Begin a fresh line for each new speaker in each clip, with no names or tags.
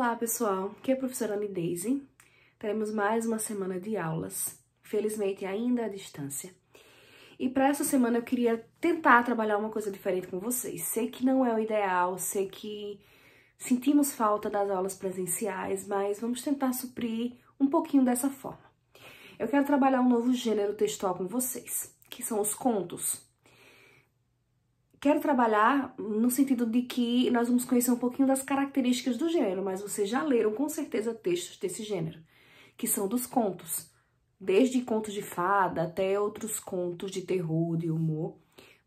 Olá, pessoal. Aqui é a professora Anne Daisy. Teremos mais uma semana de aulas, felizmente ainda à distância. E para essa semana eu queria tentar trabalhar uma coisa diferente com vocês. Sei que não é o ideal, sei que sentimos falta das aulas presenciais, mas vamos tentar suprir um pouquinho dessa forma. Eu quero trabalhar um novo gênero textual com vocês, que são os contos. Quero trabalhar no sentido de que nós vamos conhecer um pouquinho das características do gênero, mas vocês já leram com certeza textos desse gênero, que são dos contos. Desde contos de fada até outros contos de terror, de humor,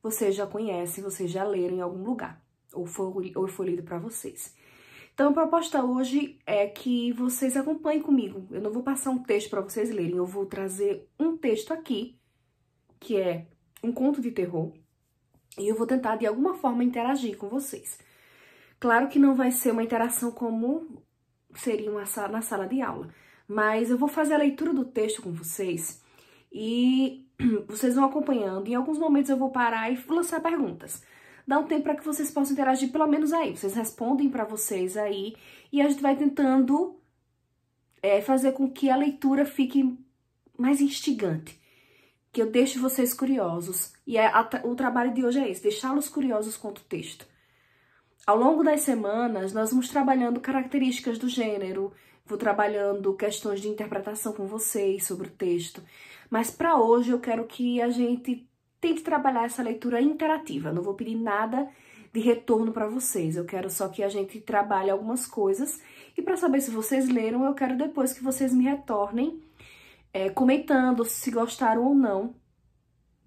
vocês já conhecem, vocês já leram em algum lugar, ou foi lido para vocês. Então, a proposta hoje é que vocês acompanhem comigo. Eu não vou passar um texto para vocês lerem, eu vou trazer um texto aqui, que é um conto de terror, e eu vou tentar, de alguma forma, interagir com vocês. Claro que não vai ser uma interação como seria na sala de aula, mas eu vou fazer a leitura do texto com vocês e vocês vão acompanhando. Em alguns momentos eu vou parar e lançar perguntas. Dá um tempo para que vocês possam interagir pelo menos aí. Vocês respondem para vocês aí e a gente vai tentando fazer com que a leitura fique mais instigante. Que eu deixe vocês curiosos. E o trabalho de hoje é esse, deixá-los curiosos quanto o texto. Ao longo das semanas, nós vamos trabalhando características do gênero, vou trabalhando questões de interpretação com vocês sobre o texto. Mas para hoje eu quero que a gente tente trabalhar essa leitura interativa. Não vou pedir nada de retorno para vocês, eu quero só que a gente trabalhe algumas coisas. E para saber se vocês leram, eu quero depois que vocês me retornem comentando se gostaram ou não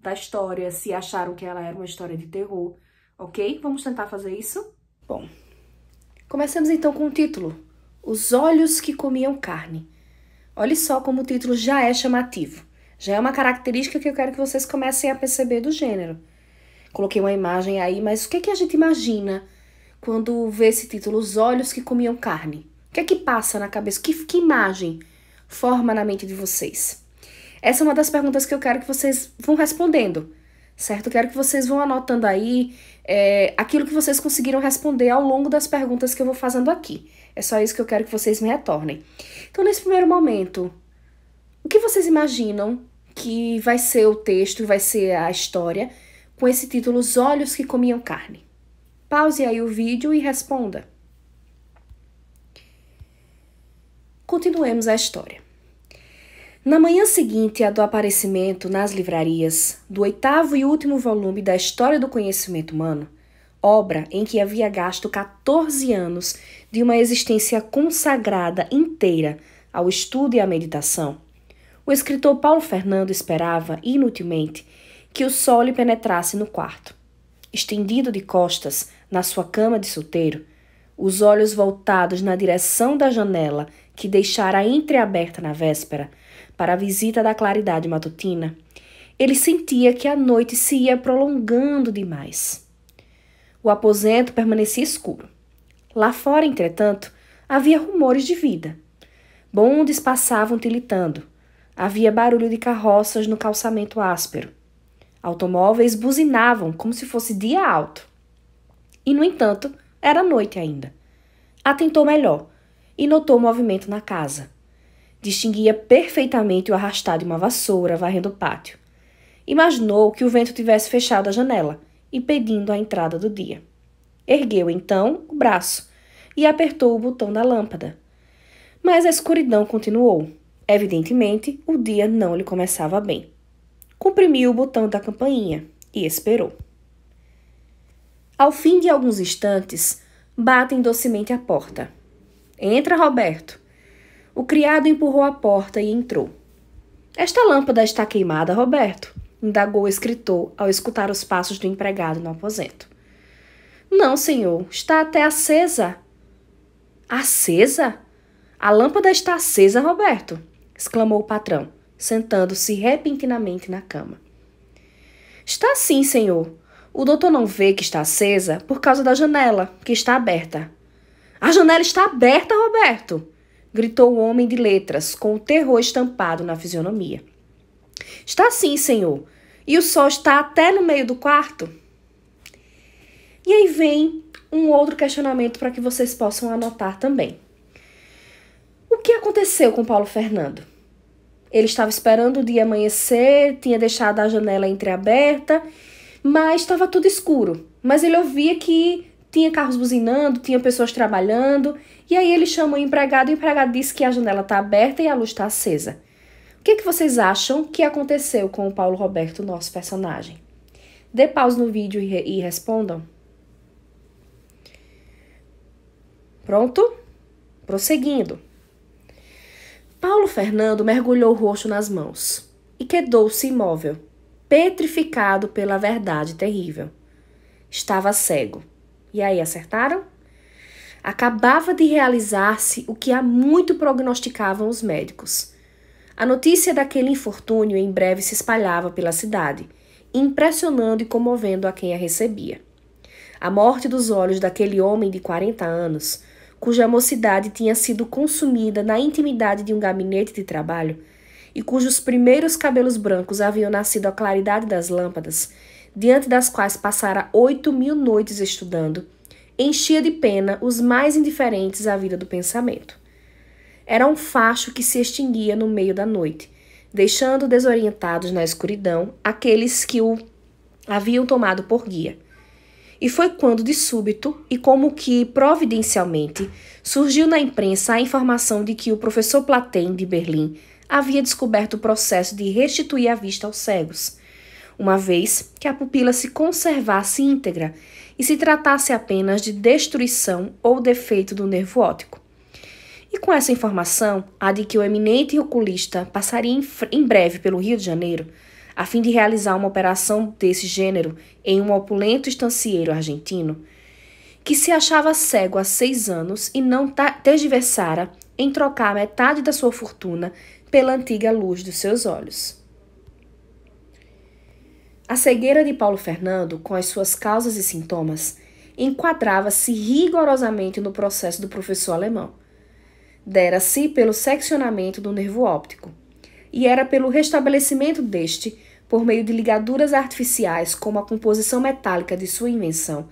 da história, se acharam que ela era uma história de terror, ok? Vamos tentar fazer isso? Bom, começamos então com o título, Os Olhos que Comiam Carne. Olhe só como o título já é chamativo, já é uma característica que eu quero que vocês comecem a perceber do gênero. Coloquei uma imagem aí, mas o que é que a gente imagina quando vê esse título, Os Olhos que Comiam Carne? O que é que passa na cabeça? Que imagem forma na mente de vocês? Essa é uma das perguntas que eu quero que vocês vão respondendo, certo? Eu quero que vocês vão anotando aí aquilo que vocês conseguiram responder ao longo das perguntas que eu vou fazendo aqui. É só isso que eu quero que vocês me retornem. Então, nesse primeiro momento, o que vocês imaginam que vai ser o texto, vai ser a história, com esse título, Os Olhos que Comiam Carne? Pause aí o vídeo e responda. Continuemos a história. Na manhã seguinte à do aparecimento nas livrarias do 8º e último volume da História do Conhecimento Humano, obra em que havia gasto 14 anos de uma existência consagrada inteira ao estudo e à meditação, o escritor Paulo Fernando esperava, inutilmente, que o sol lhe penetrasse no quarto. Estendido de costas na sua cama de solteiro, os olhos voltados na direção da janela que deixara entreaberta na véspera, para a visita da claridade matutina, ele sentia que a noite se ia prolongando demais. O aposento permanecia escuro. Lá fora, entretanto, havia rumores de vida. Bondes passavam tilitando. Havia barulho de carroças no calçamento áspero. Automóveis buzinavam como se fosse dia alto. E, no entanto, era noite ainda. Atentou melhor e notou movimento na casa. Distinguia perfeitamente o arrastar de uma vassoura varrendo o pátio. Imaginou que o vento tivesse fechado a janela, impedindo a entrada do dia. Ergueu, então, o braço e apertou o botão da lâmpada. Mas a escuridão continuou. Evidentemente, o dia não lhe começava bem. Comprimiu o botão da campainha e esperou. Ao fim de alguns instantes, batem docemente à porta. Entra, Roberto. O criado empurrou a porta e entrou. Esta lâmpada está queimada, Roberto? Indagou o escritor ao escutar os passos do empregado no aposento. Não, senhor. Está até acesa. Acesa? A lâmpada está acesa, Roberto? Exclamou o patrão, sentando-se repentinamente na cama. Está sim, senhor. O doutor não vê que está acesa por causa da janela, que está aberta. A janela está aberta, Roberto! Gritou o homem de letras, com o terror estampado na fisionomia. Está sim, senhor. E o sol está até no meio do quarto? E aí vem um outro questionamento para que vocês possam anotar também. aconteceu com Paulo Fernando? Ele estava esperando o dia amanhecer, tinha deixado a janela entreaberta, mas estava tudo escuro. Mas ele ouvia que tinha carros buzinando, tinha pessoas trabalhando, e aí ele chama o empregado disse que a janela está aberta e a luz está acesa. O que vocês acham que aconteceu com o Paulo Roberto, nosso personagem? Dê pausa no vídeo e respondam. Pronto? Prosseguindo. Paulo Fernando mergulhou o rosto nas mãos e quedou-se imóvel, petrificado pela verdade terrível. Estava cego. E aí, acertaram? Acabava de realizar-se o que há muito prognosticavam os médicos. A notícia daquele infortúnio em breve se espalhava pela cidade, impressionando e comovendo a quem a recebia. A morte dos olhos daquele homem de 40 anos, cuja mocidade tinha sido consumida na intimidade de um gabinete de trabalho e cujos primeiros cabelos brancos haviam nascido à claridade das lâmpadas, diante das quais passara 8.000 noites estudando, enchia de pena os mais indiferentes à vida do pensamento. Era um facho que se extinguia no meio da noite, deixando desorientados na escuridão aqueles que o haviam tomado por guia. E foi quando, de súbito, e como que providencialmente, surgiu na imprensa a informação de que o professor Platen, de Berlim, havia descoberto o processo de restituir a vista aos cegos, uma vez que a pupila se conservasse íntegra e se tratasse apenas de destruição ou defeito do nervo óptico. E com essa informação, a de que o eminente oculista passaria em breve pelo Rio de Janeiro, a fim de realizar uma operação desse gênero em um opulento estancieiro argentino, que se achava cego há 6 anos e não tergiversara em trocar metade da sua fortuna pela antiga luz dos seus olhos. A cegueira de Paulo Fernando, com as suas causas e sintomas, enquadrava-se rigorosamente no processo do professor alemão. Dera-se pelo seccionamento do nervo óptico, e era pelo restabelecimento deste, por meio de ligaduras artificiais como a composição metálica de sua invenção,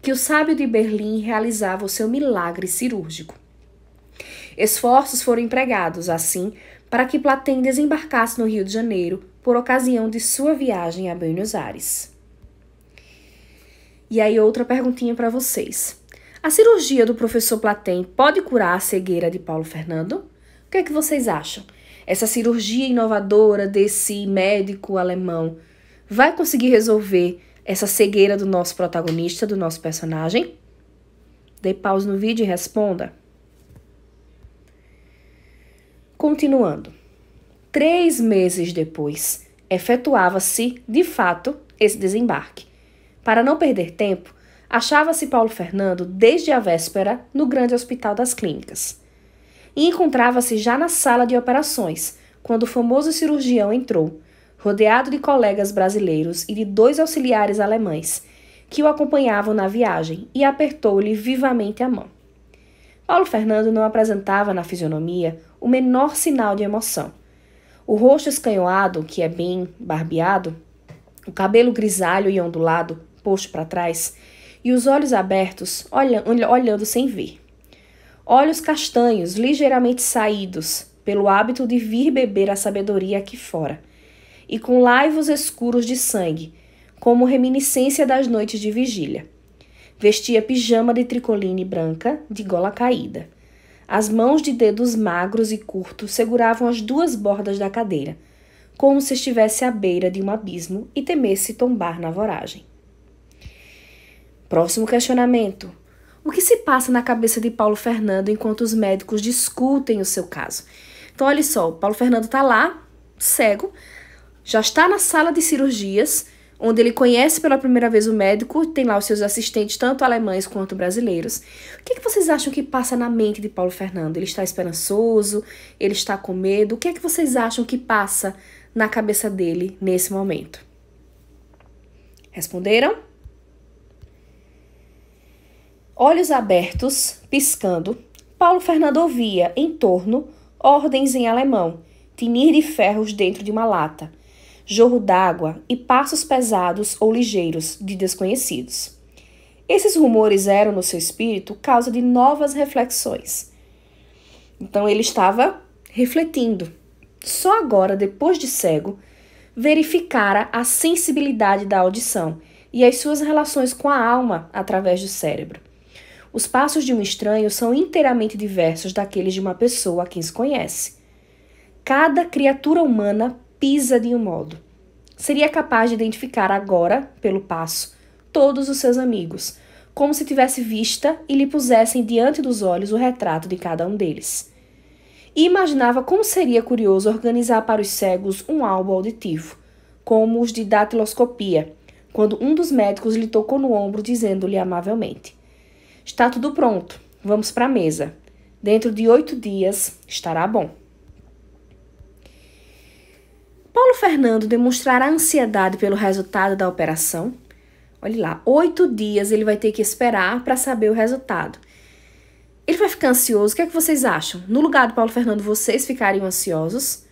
que o sábio de Berlim realizava o seu milagre cirúrgico. Esforços foram empregados, assim, para que Platen desembarcasse no Rio de Janeiro por ocasião de sua viagem a Buenos Aires. E aí outra perguntinha para vocês. A cirurgia do professor Platen pode curar a cegueira de Paulo Fernando? O que é que vocês acham? Essa cirurgia inovadora desse médico alemão vai conseguir resolver essa cegueira do nosso protagonista, do nosso personagem? Dê pausa no vídeo e responda. Continuando. 3 meses depois, efetuava-se, de fato, esse desembarque. Para não perder tempo, achava-se Paulo Fernando, desde a véspera, no grande hospital das clínicas. E encontrava-se já na sala de operações, quando o famoso cirurgião entrou, rodeado de colegas brasileiros e de 2 auxiliares alemães, que o acompanhavam na viagem, e apertou-lhe vivamente a mão. Paulo Fernando não apresentava na fisionomia o menor sinal de emoção. O rosto escanhoado, que é bem barbeado, o cabelo grisalho e ondulado, posto para trás, e os olhos abertos, olhando sem ver. Olhos castanhos, ligeiramente saídos, pelo hábito de vir beber a sabedoria aqui fora, e com laivos escuros de sangue, como reminiscência das noites de vigília. Vestia pijama de tricoline branca, de gola caída. As mãos de dedos magros e curtos seguravam as 2 bordas da cadeira, como se estivesse à beira de um abismo e temesse tombar na voragem. Próximo questionamento. O que se passa na cabeça de Paulo Fernando enquanto os médicos discutem o seu caso? Então, olha só, Paulo Fernando está lá, cego, já está na sala de cirurgias, onde ele conhece pela primeira vez o médico, tem lá os seus assistentes, tanto alemães quanto brasileiros. O que vocês acham que passa na mente de Paulo Fernando? Ele está esperançoso? Ele está com medo? O que é que vocês acham que passa na cabeça dele nesse momento? Responderam? Olhos abertos, piscando, Paulo Fernando ouvia, em torno, ordens em alemão, tinir de ferros dentro de uma lata, jorro d'água e passos pesados ou ligeiros de desconhecidos. Esses rumores eram, no seu espírito, causa de novas reflexões. Então ele estava refletindo. Só agora, depois de cego, verificara a sensibilidade da audição e as suas relações com a alma através do cérebro. Os passos de um estranho são inteiramente diversos daqueles de uma pessoa a quem se conhece. Cada criatura humana pisa de um modo. Seria capaz de identificar agora, pelo passo, todos os seus amigos, como se tivesse vista e lhe pusessem diante dos olhos o retrato de cada um deles. E imaginava como seria curioso organizar para os cegos um álbum auditivo, como os de datiloscopia, quando um dos médicos lhe tocou no ombro dizendo-lhe amavelmente: "Está tudo pronto, vamos para a mesa. Dentro de 8 dias estará bom." Paulo Fernando demonstrará ansiedade pelo resultado da operação. Olhe lá, 8 dias ele vai ter que esperar para saber o resultado. Ele vai ficar ansioso? O que é que vocês acham? No lugar do Paulo Fernando, vocês ficariam ansiosos?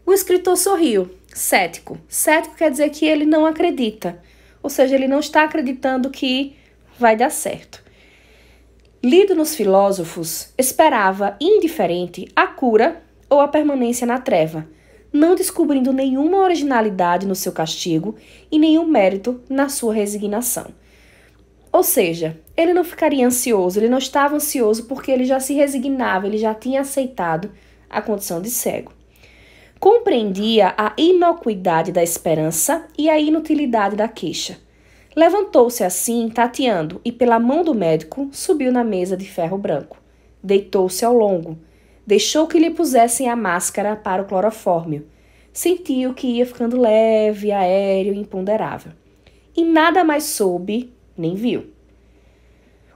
O escritor sorriu, cético. Cético quer dizer que ele não acredita. Ou seja, ele não está acreditando que vai dar certo. Lido nos filósofos, esperava, indiferente, a cura ou a permanência na treva, não descobrindo nenhuma originalidade no seu castigo e nenhum mérito na sua resignação. Ou seja, ele não ficaria ansioso, ele não estava ansioso porque ele já se resignava, ele já tinha aceitado a condição de cego. Compreendia a inocuidade da esperança e a inutilidade da queixa. Levantou-se assim, tateando, e pela mão do médico subiu na mesa de ferro branco. Deitou-se ao longo. Deixou que lhe pusessem a máscara para o clorofórmio. Sentiu que ia ficando leve, aéreo e imponderável. E nada mais soube, nem viu.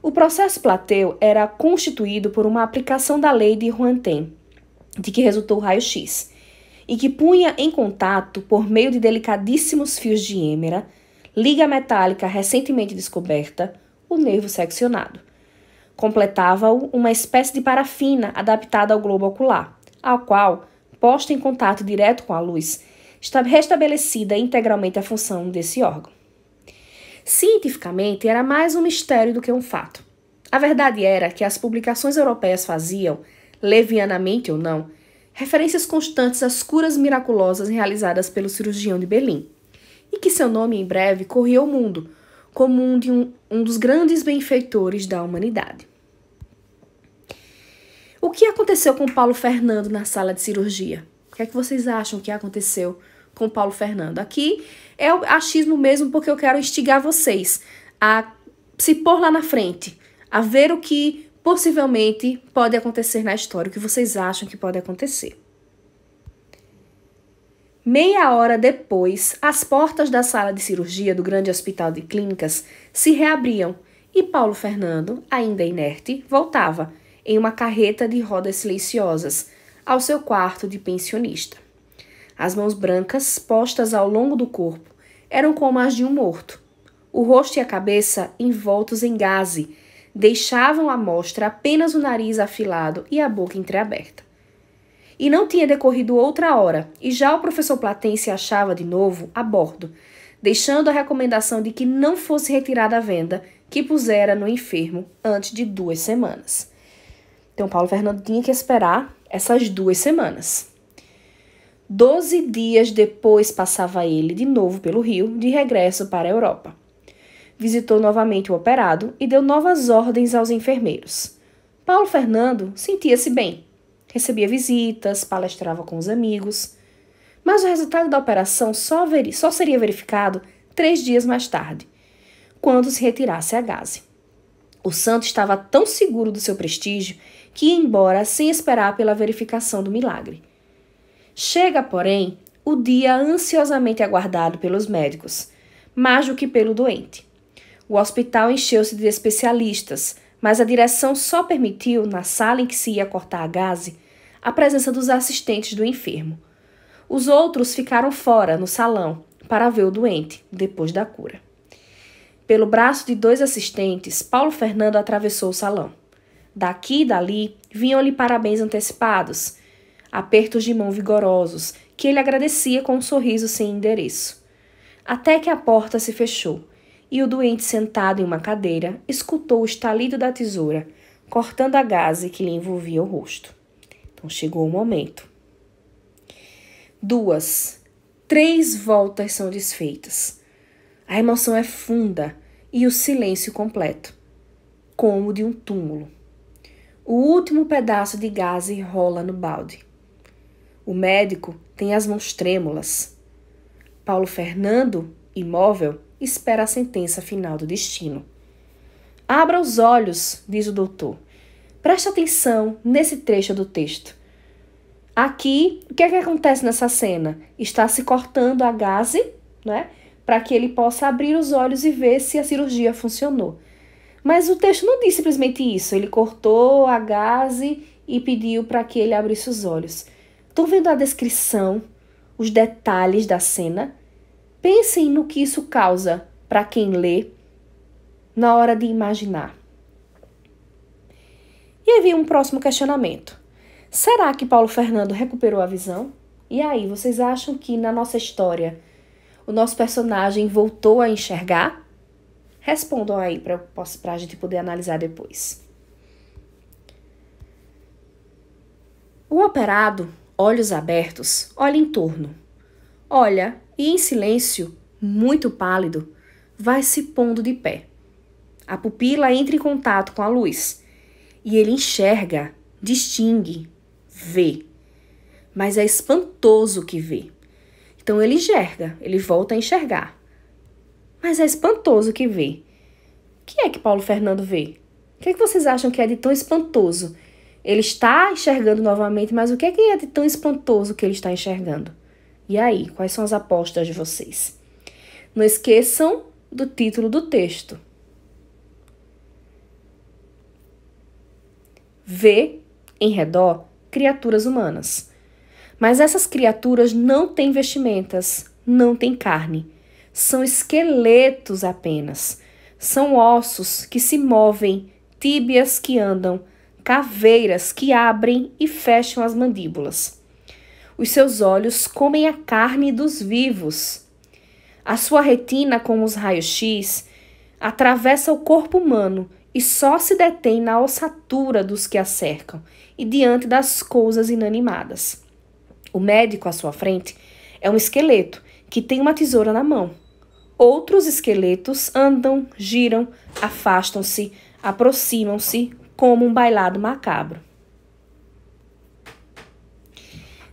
O processo plateu era constituído por uma aplicação da lei de Rouenten, de que resultou o raio-x, e que punha em contato, por meio de delicadíssimos fios de hêmera, liga metálica recentemente descoberta, o nervo seccionado. Completava-o uma espécie de parafina adaptada ao globo ocular, ao qual, posta em contato direto com a luz, está restabelecida integralmente a função desse órgão. Cientificamente, era mais um mistério do que um fato. A verdade era que as publicações europeias faziam, levianamente ou não, referências constantes às curas miraculosas realizadas pelo cirurgião de Berlim, e que seu nome em breve corria ao mundo como um dos grandes benfeitores da humanidade. O que aconteceu com Paulo Fernando na sala de cirurgia? O que é que vocês acham que aconteceu com Paulo Fernando? Aqui é o achismo mesmo, porque eu quero instigar vocês a se pôr lá na frente, a ver o que possivelmente pode acontecer na história, o que vocês acham que pode acontecer. Meia hora depois, as portas da sala de cirurgia do grande hospital de clínicas se reabriam e Paulo Fernando, ainda inerte, voltava, em uma carreta de rodas silenciosas, ao seu quarto de pensionista. As mãos brancas, postas ao longo do corpo, eram como as de um morto. O rosto e a cabeça, envoltos em gaze, deixavam à mostra apenas o nariz afilado e a boca entreaberta. E não tinha decorrido outra hora, e já o professor Platen se achava de novo a bordo, deixando a recomendação de que não fosse retirada a venda que pusera no enfermo antes de 2 semanas. Então, Paulo Fernando tinha que esperar essas 2 semanas. 12 dias depois passava ele de novo pelo Rio, de regresso para a Europa. Visitou novamente o operado e deu novas ordens aos enfermeiros. Paulo Fernando sentia-se bem. Recebia visitas, palestrava com os amigos. Mas o resultado da operação só seria verificado 3 dias mais tarde, quando se retirasse a gaze. O santo estava tão seguro do seu prestígio que ia embora sem esperar pela verificação do milagre. Chega, porém, o dia ansiosamente aguardado pelos médicos, mais do que pelo doente. O hospital encheu-se de especialistas, mas a direção só permitiu, na sala em que se ia cortar a gaze, a presença dos assistentes do enfermo. Os outros ficaram fora, no salão, para ver o doente, depois da cura. Pelo braço de 2 assistentes, Paulo Fernando atravessou o salão. Daqui e dali vinham-lhe parabéns antecipados, apertos de mão vigorosos, que ele agradecia com um sorriso sem endereço. Até que a porta se fechou, e o doente sentado em uma cadeira escutou o estalido da tesoura, cortando a gaze que lhe envolvia o rosto. Então chegou o momento. 2, 3 voltas são desfeitas. A emoção é funda e o silêncio completo, como de um túmulo. O último pedaço de gaze rola no balde. O médico tem as mãos trêmulas. Paulo Fernando, imóvel, espera a sentença final do destino. Abra os olhos, diz o doutor. Preste atenção nesse trecho do texto. Aqui, o que é que acontece nessa cena? Está se cortando a gaze, né, para que ele possa abrir os olhos e ver se a cirurgia funcionou. Mas o texto não diz simplesmente isso. Ele cortou a gaze e pediu para que ele abrisse os olhos. Estão vendo a descrição, os detalhes da cena? Pensem no que isso causa para quem lê na hora de imaginar. E aí vem um próximo questionamento. Será que Paulo Fernando recuperou a visão? E aí, vocês acham que na nossa história o nosso personagem voltou a enxergar? Respondam aí para a gente poder analisar depois. O operado, olhos abertos, olha em torno. Olha e em silêncio, muito pálido, vai se pondo de pé. A pupila entra em contato com a luz e ele enxerga, distingue, vê. Mas é espantoso o que vê. Então ele enxerga, ele volta a enxergar. Mas é espantoso o que vê. O que é que Paulo Fernando vê? O que é que vocês acham que é de tão espantoso? Ele está enxergando novamente, mas o que é de tão espantoso que ele está enxergando? E aí, quais são as apostas de vocês? Não esqueçam do título do texto. Vê, em redor, criaturas humanas. Mas essas criaturas não têm vestimentas, não têm carne. São esqueletos apenas. São ossos que se movem, tíbias que andam, caveiras que abrem e fecham as mandíbulas. Os seus olhos comem a carne dos vivos. A sua retina, como os raios-x, atravessa o corpo humano e só se detém na ossatura dos que a cercam e diante das coisas inanimadas. O médico à sua frente é um esqueleto que tem uma tesoura na mão. Outros esqueletos andam, giram, afastam-se, aproximam-se como um bailado macabro.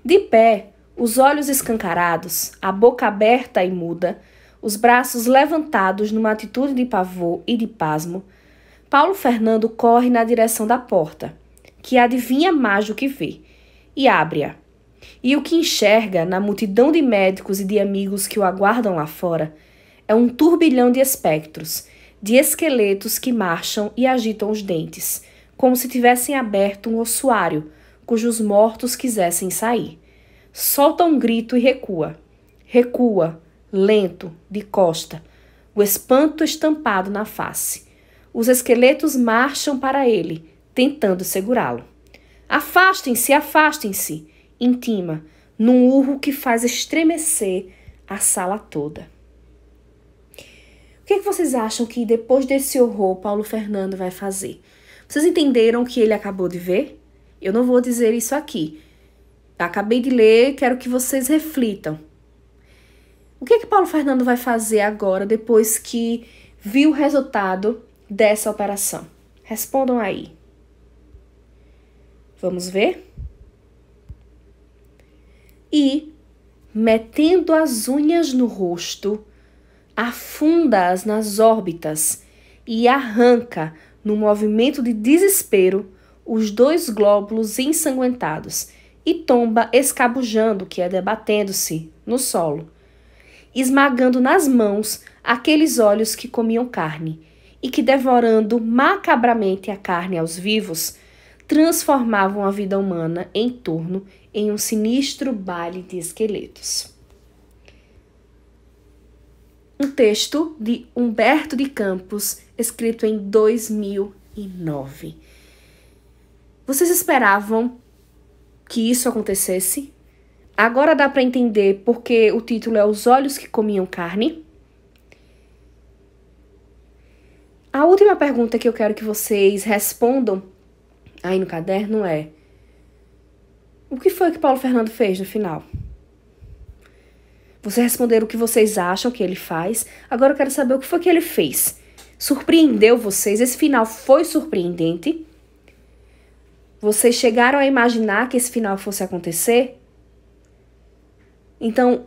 De pé, os olhos escancarados, a boca aberta e muda, os braços levantados numa atitude de pavor e de pasmo, Paulo Fernando corre na direção da porta, que adivinha mais do que vê, e abre-a. E o que enxerga na multidão de médicos e de amigos que o aguardam lá fora é um turbilhão de espectros, de esqueletos que marcham e agitam os dentes, como se tivessem aberto um ossuário, cujos mortos quisessem sair. Solta um grito e recua. Recua, lento, de costa, o espanto estampado na face. Os esqueletos marcham para ele, tentando segurá-lo. Afastem-se, afastem-se, intima, num urro que faz estremecer a sala toda. O que vocês acham que depois desse horror Paulo Fernando vai fazer? Vocês entenderam o que ele acabou de ver? Eu não vou dizer isso aqui. Acabei de ler, quero que vocês reflitam. O que Paulo Fernando vai fazer agora, depois que viu o resultado dessa operação? Respondam aí. Vamos ver? E, metendo as unhas no rosto, afunda-as nas órbitas e arranca, num movimento de desespero, os 2 glóbulos ensanguentados e tomba escabujando, que é debatendo-se, no solo, esmagando nas mãos aqueles olhos que comiam carne e que, devorando macabramente a carne aos vivos, transformavam a vida humana em torno em um sinistro baile de esqueletos. Um texto de Humberto de Campos, escrito em 2009. Vocês esperavam que isso acontecesse? Agora dá para entender porque o título é Os Olhos que Comiam Carne? última pergunta que eu quero que vocês respondam aí no caderno é: o que foi que Paulo Fernando fez no final? Vocês responderam o que vocês acham que ele faz. Agora eu quero saber o que foi que ele fez. Surpreendeu vocês? Esse final foi surpreendente? Vocês chegaram a imaginar que esse final fosse acontecer? Então,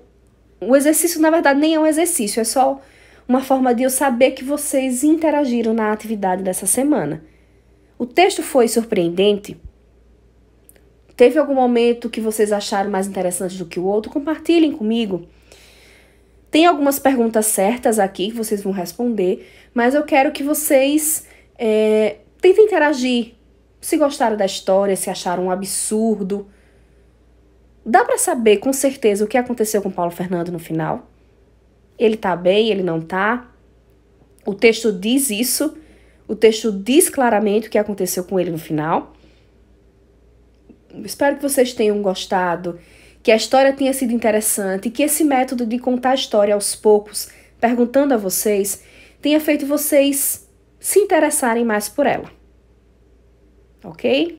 o exercício, na verdade, nem é um exercício. É só uma forma de eu saber que vocês interagiram na atividade dessa semana. O texto foi surpreendente? Teve algum momento que vocês acharam mais interessante do que o outro? Compartilhem comigo. Tem algumas perguntas certas aqui que vocês vão responder, mas eu quero que vocês tentem interagir. Se gostaram da história, se acharam um absurdo. Dá pra saber com certeza o que aconteceu com Paulo Fernando no final? Ele tá bem, ele não tá? O texto diz isso. O texto diz claramente o que aconteceu com ele no final. Espero que vocês tenham gostado, que a história tenha sido interessante, que esse método de contar a história aos poucos, perguntando a vocês, tenha feito vocês se interessarem mais por ela. Ok?